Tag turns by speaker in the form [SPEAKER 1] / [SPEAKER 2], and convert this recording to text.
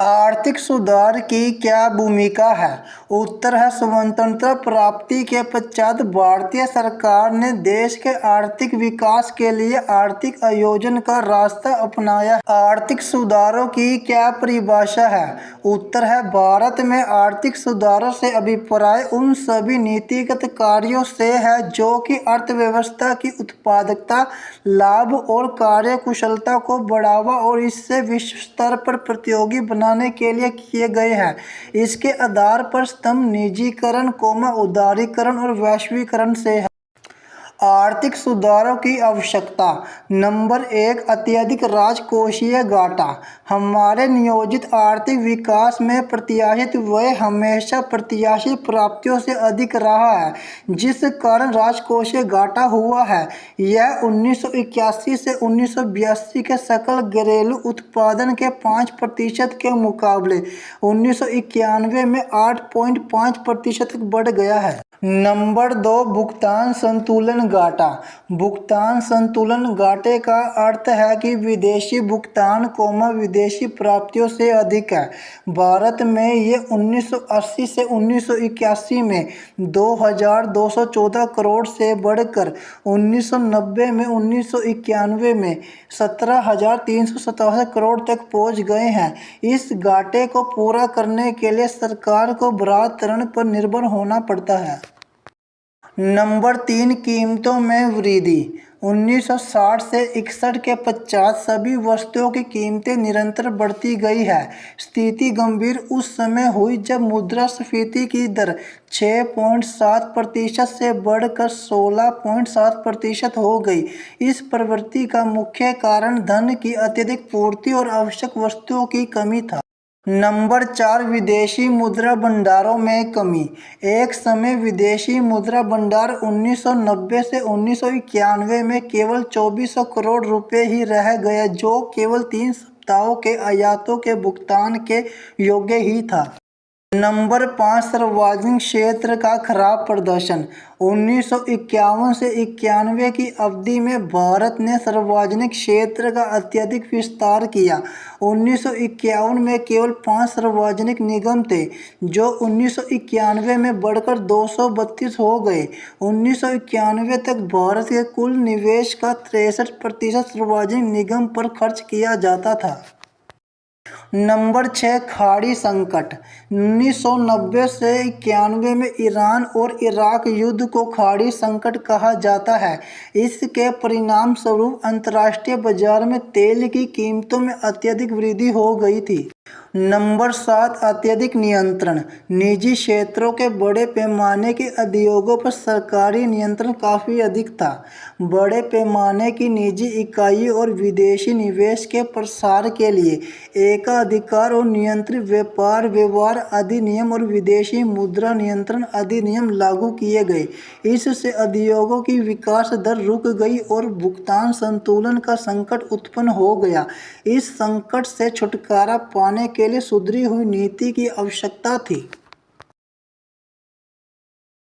[SPEAKER 1] आर्थिक सुधार की क्या भूमिका है? उत्तर है स्वतंत्रता प्राप्ति के पश्चात भारतीय सरकार ने देश के आर्थिक विकास के लिए आर्थिक आयोजन का रास्ता अपनाया। आर्थिक सुधारों की क्या परिभाषा है? उत्तर है भारत में आर्थिक सुधारों से अभिप्राय उन सभी नीतिगत कार्यों से है जो कि अर्थव्यवस्था की उत्पादकता, लाभ और कार्यकुशलता को बढ़ावा और इससे विश्व स्तर पर प्रतियोगी बनाने के लिए किए गए हैं। इसके आधार पर स्तंभ निजीकरण, उदारीकरण और वैश्वीकरण से है। आर्थिक सुधारों की आवश्यकता। नंबर 1, अत्यधिक राजकोषीय घाटा। हमारे नियोजित आर्थिक विकास में प्रत्याशित व्यय हमेशा प्रत्याशित प्राप्तियों से अधिक रहा है, जिस कारण राजकोषीय घाटा हुआ है। यह 1981 से 1982 के सकल घरेलू उत्पादन के 5% के मुकाबले 1991 में 8.5% तक बढ़ गया है। नंबर 2, भुगतान संतुलन घाटा। भुगतान संतुलन घाटे का अर्थ है कि विदेशी भुगतान, विदेशी प्राप्तियों से अधिक है। भारत में ये 1980 से 1981 में 2,214 करोड़ से बढ़कर 1990 में 1991 में 17,387 करोड़ तक पहुंच गए हैं। इस घाटे को पूरा करने के लिए सरकार को बृहत ऋण पर निर्भर होना पड़ता है। नंबर 3, कीमतों में वृद्धि। 1960 से 61 के पश्चात सभी वस्तुओं की कीमतें निरंतर बढ़ती गई है। स्थिति गंभीर उस समय हुई जब मुद्रास्फीति की दर 6.7% से बढ़कर 16.7% हो गई। इस प्रवृत्ति का मुख्य कारण धन की अत्यधिक पूर्ति और आवश्यक वस्तुओं की कमी था। नंबर 4, विदेशी मुद्रा भंडारों में कमी। एक समय विदेशी मुद्रा भंडार 1990 से 1991 में केवल 2400 करोड़ रुपए ही रह गया, जो केवल 3 सप्ताहों के आयातों के भुगतान के योग्य ही था। नंबर 5, सार्वजनिक क्षेत्र का खराब प्रदर्शन। 1951 से 91 की अवधि में भारत ने सार्वजनिक क्षेत्र का अत्यधिक विस्तार किया। 1951 में केवल 5 सार्वजनिक निगम थे, जो 1991 में बढ़कर 232 हो गए। 1991 तक भारत के कुल निवेश का 63% सार्वजनिक निगम पर खर्च किया जाता था। नंबर 6, खाड़ी संकट। 1990 से 91 में ईरान और इराक युद्ध को खाड़ी संकट कहा जाता है। इसके परिणाम स्वरूप अंतर्राष्ट्रीय बाजार में तेल की कीमतों में अत्यधिक वृद्धि हो गई थी। नंबर 7, अत्यधिक नियंत्रण। निजी क्षेत्रों के बड़े पैमाने के उद्योगों पर सरकारी नियंत्रण काफ़ी अधिक था। बड़े पैमाने की निजी इकाइयों और विदेशी निवेश के प्रसार के लिए एकाधिकार और नियंत्रित व्यापार व्यवहार अधिनियम और विदेशी मुद्रा नियंत्रण अधिनियम लागू किए गए। इससे उद्योगों की विकास दर रुक गई और भुगतान संतुलन का संकट उत्पन्न हो गया। इस संकट से छुटकारा पाने के लिए सुधरी हुई नीति की आवश्यकता थी।